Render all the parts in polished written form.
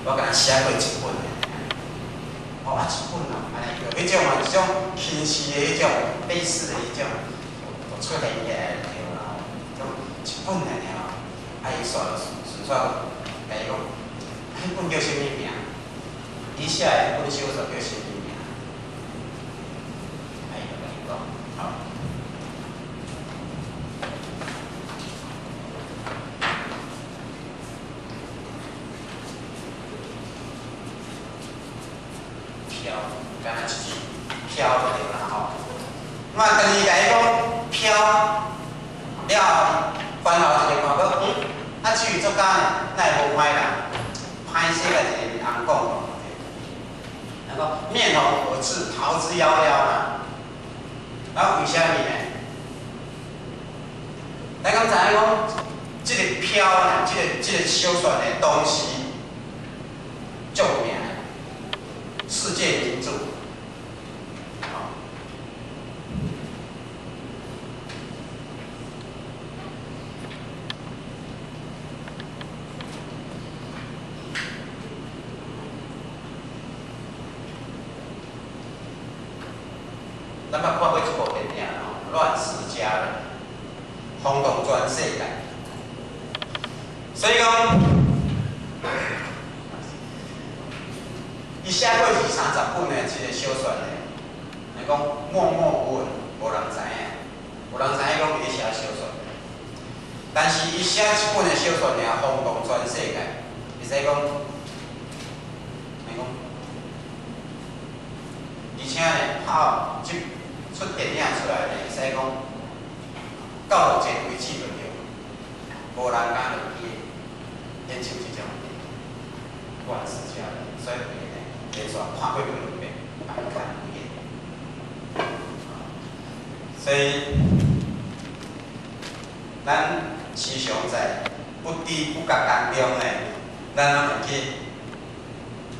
我甲咱写过一本的。哦，啊，一本哦，安尼个，迄种啊，一种轻视的迄种类似的迄种，就出现起来对啦。种一本的尔，啊，伊顺续来讲，迄本叫啥物名？你写的迄本小说叫啥物名？哎，我甲你讲，好。飘，敢若一句飘就对啦吼。那么第二个讲飘了，翻后一个看到，啊，至于作家呢，那会无歹人，歹势个一个人讲讲，那个面红耳赤，逃之夭夭嘛。然后为虾米呢？咱刚才讲，这个飘呢，这个小说的东西，著名。世界名著，好，咱捌看过一部电影哦，《乱世佳人》，轰动全世界。所以讲，伊写过20-30本的这个小说呢，来讲默默无闻，无人知影，无人知影讲伊咧写小说。但是伊写一本的小说呢，轰动全世界，会使讲，来讲，而且呢，拍出电影出来呢，会使讲，到目前为止就对，无人敢落去演像这种乱世佳人，所以呢。连续看过几遍，百看不厌。所以，咱时常在不知不觉当中呢，咱拢会去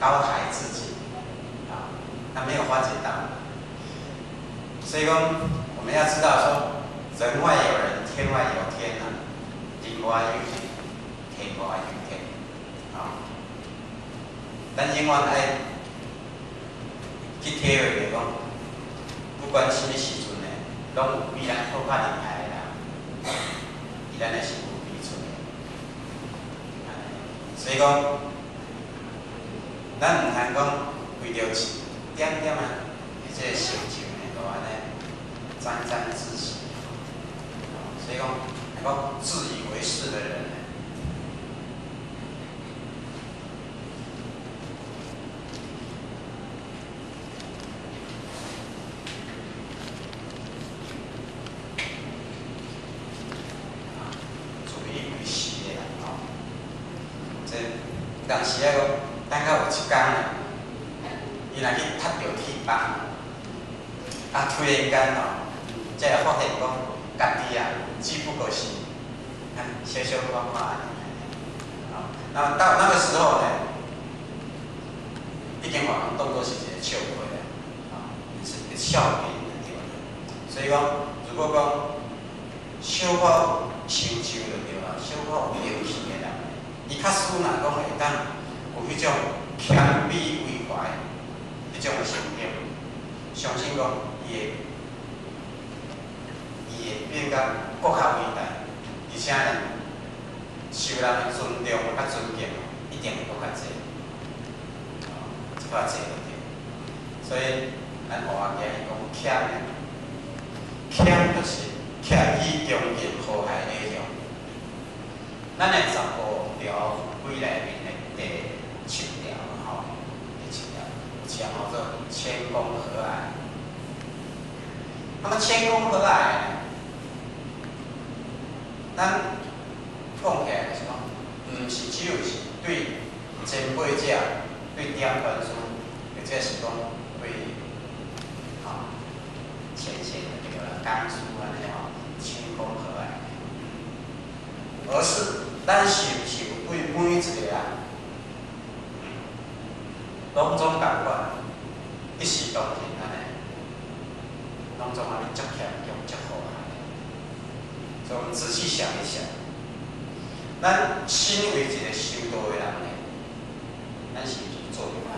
高抬自己，啊，他没有发觉到。所以讲，我们要知道说，人外有人，天外有天啊，人外有天，天外有天，啊，咱永远爱。去体会着讲，不管什么时阵呢，拢有比咱好较厉害的人，伊咱的身躯比出的。所以讲，咱唔通讲为着一点点啊，即个成就呢，就安尼沾沾自喜。所以讲，能够自以为是的人呢。当时啊，等到有一天啊，伊若去踢着铁棒，啊，突然间哦，才会发现讲，家己啊，只不过是小小看看而已。啊，那么到那个时候呢，已经把人当作是一个笑话了，啊，是一个笑柄对了。所以讲，如果讲小可成就就对了，小可有勇气的人。伊较输若讲会当有迄种谦卑为怀迄种的成就，相信讲伊会变甲更较伟大，而且呢，受人的尊重甲尊敬，一定会更较济，这较济就对。所以咱华人讲谦呢，谦就是谦虚恭敬和蔼的种。咱的15条规内面的第7条吼，第7条讲叫做谦恭和蔼。那么谦恭和蔼，咱讲起来就是讲，唔是只有是对前辈者、对点传师，或者是讲对前线的对啦，干叔安尼吼，谦恭和蔼，而是咱是毋是有对每一个人，拢总共款，一视同仁安尼，拢总安尼足谦恭足和蔼。所以我们仔细想一想，咱身为一个修道的人呢，咱是毋是做着安？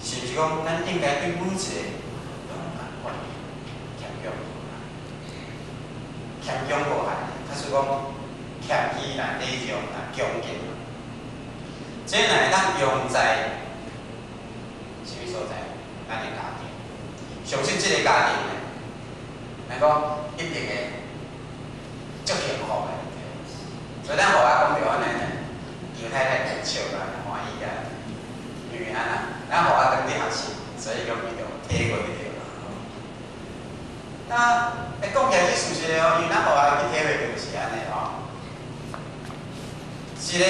是毋是讲咱应该对每一个拢共款，谦恭谦恭无限，假使讲谦虚啦、礼让啦、恭敬啦，这若会当用在啥物所在？咱的家庭，相信即个家庭呢，咱讲一定会足幸福的。所以咱互阿讲着安尼呢，杨太太就笑啦，欢喜啊，因为安那，咱互阿当伫学习，所以讲伊就体会着啦。那讲起来是事实哦，因为咱互阿去体会就是安尼哦，一个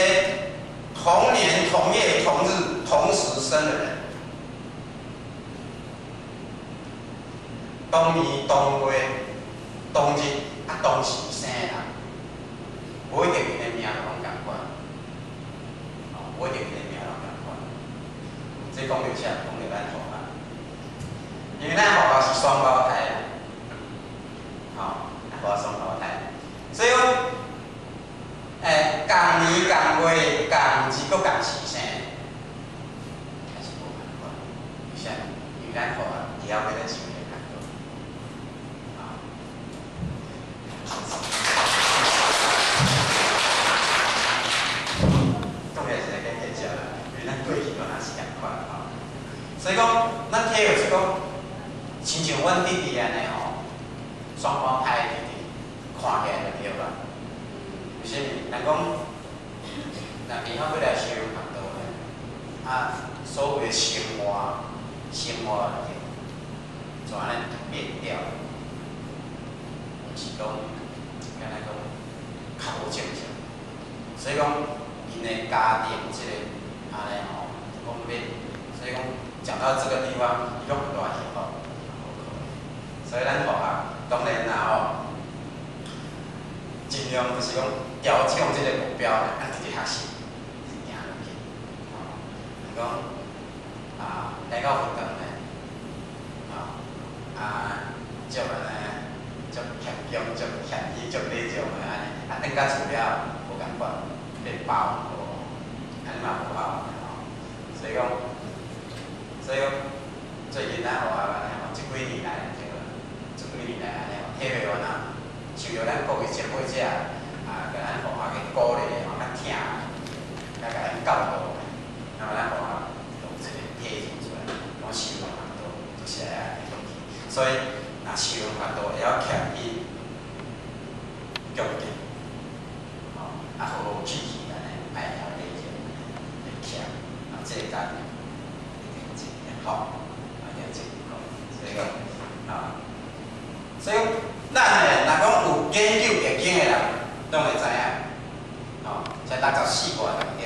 同年同月同日同时生的人，同年同月同日同时生的人。无一定伊个命拢共款，无一定伊个命拢共款。这讲着啥？讲着咱互啊，因为咱互啊是双胞胎啊，咱互啊双胞胎，所以讲，共年共月共日搁共时生，还是无共款。为啥？因为咱互啊以后要咱想个共款，啊。所以讲，咱体会是讲，亲像阮弟弟安尼吼，双胞胎弟弟，看起来就对啦。为什么？人讲，若以后要来相共道咧，所有的生活就安尼变掉，是讲，敢若讲较无正常。所以讲，因的家庭即个安尼吼，讲要，所以讲。讲到这个地方，用很多以后，所以咱互啊，当然啦吼，尽量就是讲朝向这个目标，咱直直学习，行落去。讲来到福冈呢，足安尼，足谦恭、足谦虚、足礼让的安尼，等到厝了无共款，面包无，安尼嘛无好，所以讲。所以讲，最近咱互啊安尼吼，即几年来对个，即几年来安尼吼，体会完啊，受着咱各位前辈者甲咱互啊去鼓励吼，较疼，甲咱教导，那么咱互啊用即个体现出来，讲修行法度就是安尼东西。所以，若修行法度会晓谦虚、恭敬，好好气气安尼，爱晓礼让，会谦，这个家庭。好，这所以讲所以咱呢，若讲有研究易经的人，拢会知影，在64卦当中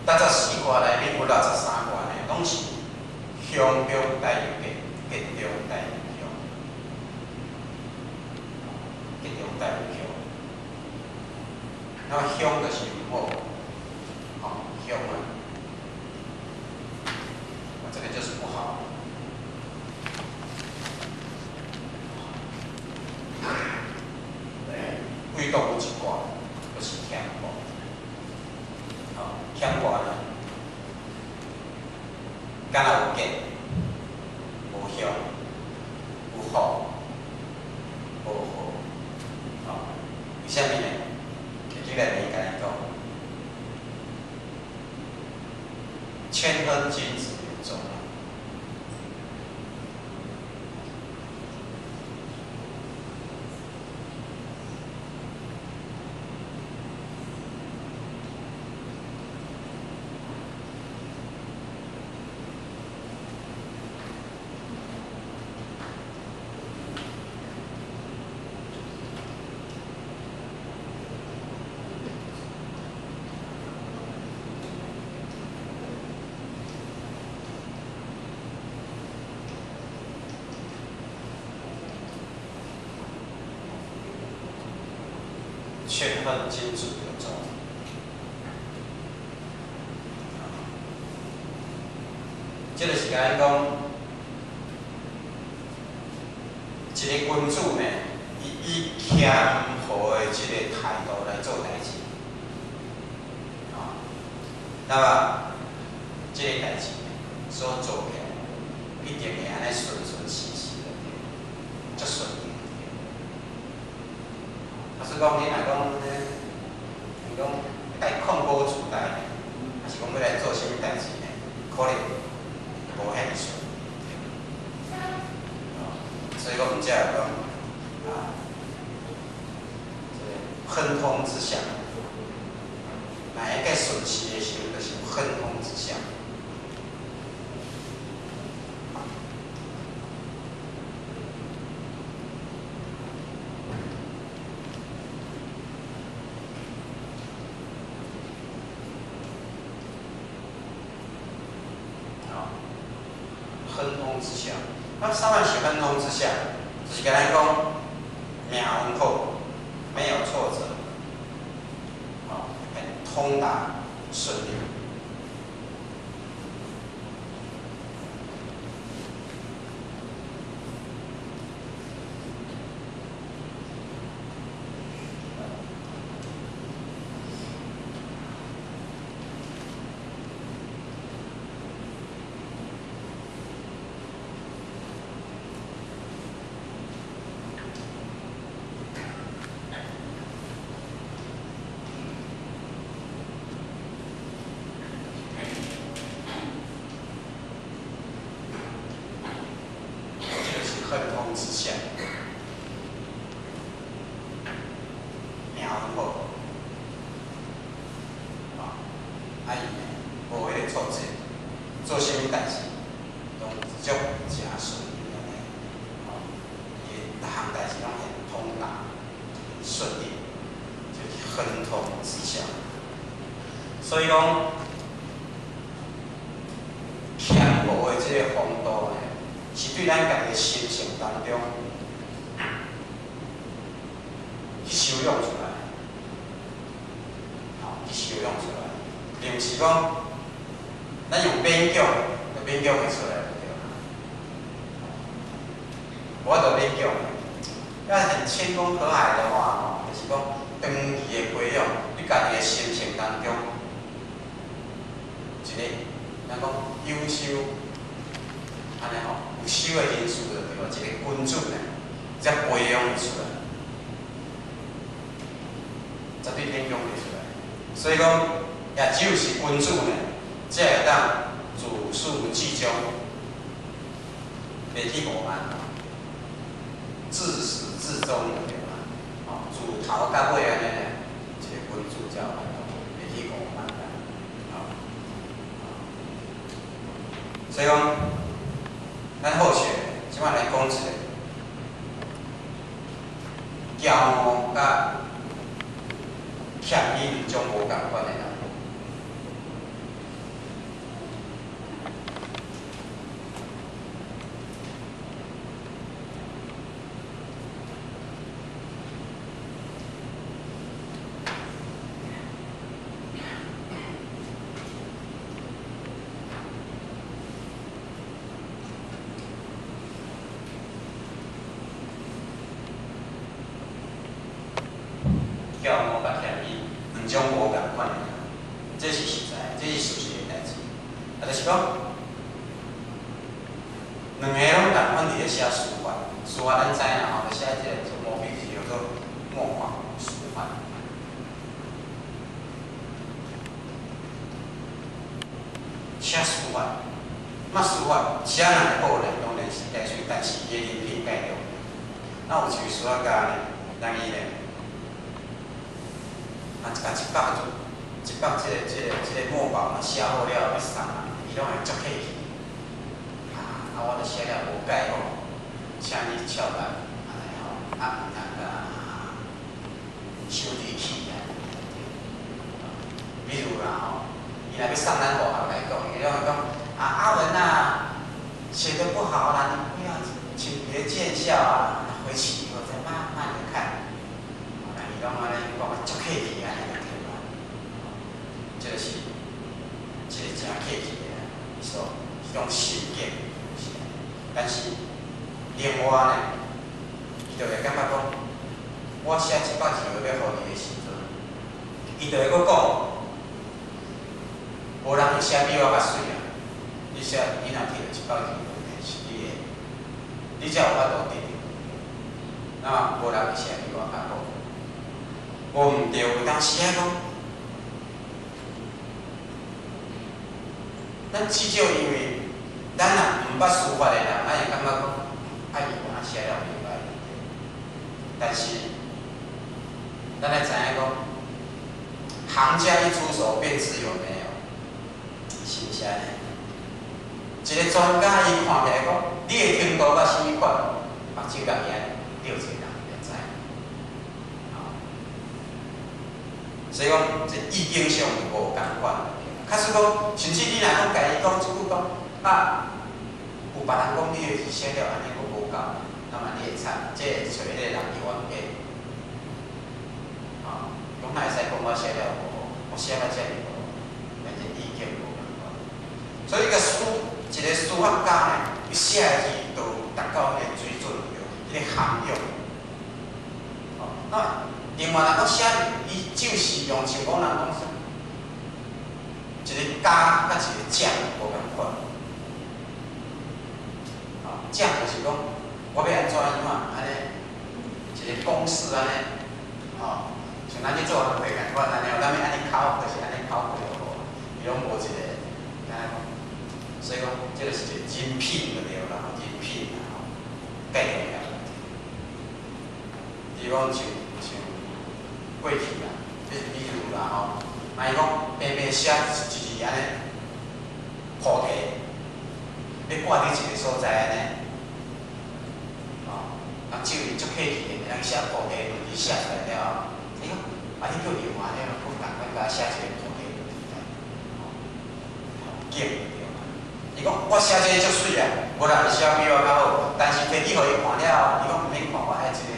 ，64卦内面有63卦呢，拢是凶中带有吉。吉中带有凶，吉中带有凶。那凶就是唔好，凶啊，这个就是不好。唯独有一卦，就是乾卦。乾卦呢，敢若有吉。无凶，有好，无好，为虾米呢？易经内面甲咱讲，谦亨君子有终。谦亨君子有终。即就是甲咱讲，一个君主呢，以谦和的即个态度来做代志，那么即个代志所做起来，一定会安尼顺顺时时的，足顺利。所以讲，你若讲带控股主代，还是讲要来做啥物代志呢？可能无遐尼顺。所以讲，毋才会讲亨通之象。哪一个顺时的时候，就是亨通之象。亨通之象，那啥物是亨通之象？就是跟咱讲命很好，没有挫折，很通达顺利。亨通之象，命很好，伊无迄个挫折，做啥物代志，拢足诚顺利安尼，伊逐项代志拢很通达、很顺利，就是亨通之象。所以讲，谦和的这个风度呢，是对咱家己心性当中去修养出来，去修养出来，并毋是讲咱用勉强，就勉强会出来就对啦。无法度勉强，要很谦恭和蔼的话，就是讲长期的培养，你家己的心性当中，一个咱讲优秀，安尼有修的因素就对了，一个君主呢，才培养会出来，绝对培养会出来。所以讲，也只有是君主呢，才会当自始至终，袂去傲慢，自始至终就对啦。自头到尾安尼呢，一个君主才有办法袂去傲慢啦。所以讲，咱好势，即摆来讲一个骄傲甲谦卑两种无共款的人。骄傲甲谦卑两种无共款的人，这是实在，这是事实的代志。就是讲，两个拢共款伫咧写书法，书法咱知影吼，就写即个做毛笔字叫做墨画书法。写书法，书法写人会好咧，当然是代水，但是伊人品改良。那有一位书法家呢，人伊呢？一百即个墨宝嘛，写好了要送人，伊拢会足客气。我著写了无改好，请你笑办，安尼毋通甲收地气啊。比如啦伊若要送咱外行来讲，伊拢会讲阿文啊，写得不好啦，你不要，请别见笑啊，回去以后再慢慢的看。伊拢安尼讲足客气安尼。这是一个真客气的，种心境，但是另外呢，伊就会感觉讲，我写100字要互伊的时阵，伊就会搁讲，无人会写比我较水啊！你写，你若摕到100字，是你的，你才有法度得到。那无人会写比我较好。无毋对，有当时啊讲，咱至少因为咱若毋捌书法的人，咱会感觉讲，伊安那写了袂歹。但是，咱来知影讲，行家一出手便知有没有，是毋是安尼？一个专家伊看起来讲，你的程度到什么款，目睭甲伊对一个人就知。所以讲，这意境上无共款。假使讲，甚至你若讲家己讲一句讲，有别人讲你的字写了安尼佫无够，那么你会惨，这会找迄个人去冤家。讲哪会使讲我写了无好，我写到遮尔无好，咱这意境无共款。所以一个书法家呢，伊写的字都有达到迄个水准，迄个涵养。那另外，若讲写，伊就是用像讲人讲啥，一个家甲一个匠无共款。匠就是讲，我要安怎安尼，一个公式安尼，像咱去做行会共款安尼，咱要安尼考，就是安尼考过好，伊拢无一个，安尼讲。所以讲，这个是一个人品就对啦，人品啦，介重要。比如讲像过去啦，这是比如啦吼，伊讲平平写一字安尼，铺题，要挂伫一个所在安尼，人手伊足客气的，人写铺题，问题写出来了，你讲，你叫另外迄个不共款，甲写一个铺题，景对嘛？伊讲我写这个足水啊，无人会写比我较好，但是摕去互伊看了，伊讲毋免看，我爱一个，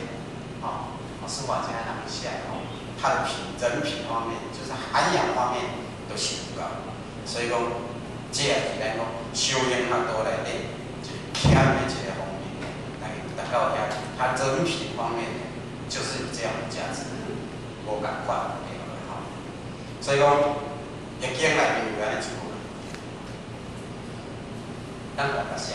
书法家人写吼，他的人品方面，就是涵养方面都是有够，所以讲，这也是咱讲修行学道内底最欠的一个方面，来达到遐，他人品方面就是有这样的价值，无共款对个吼。所以讲，易经内面有安尼一句，咱大家写。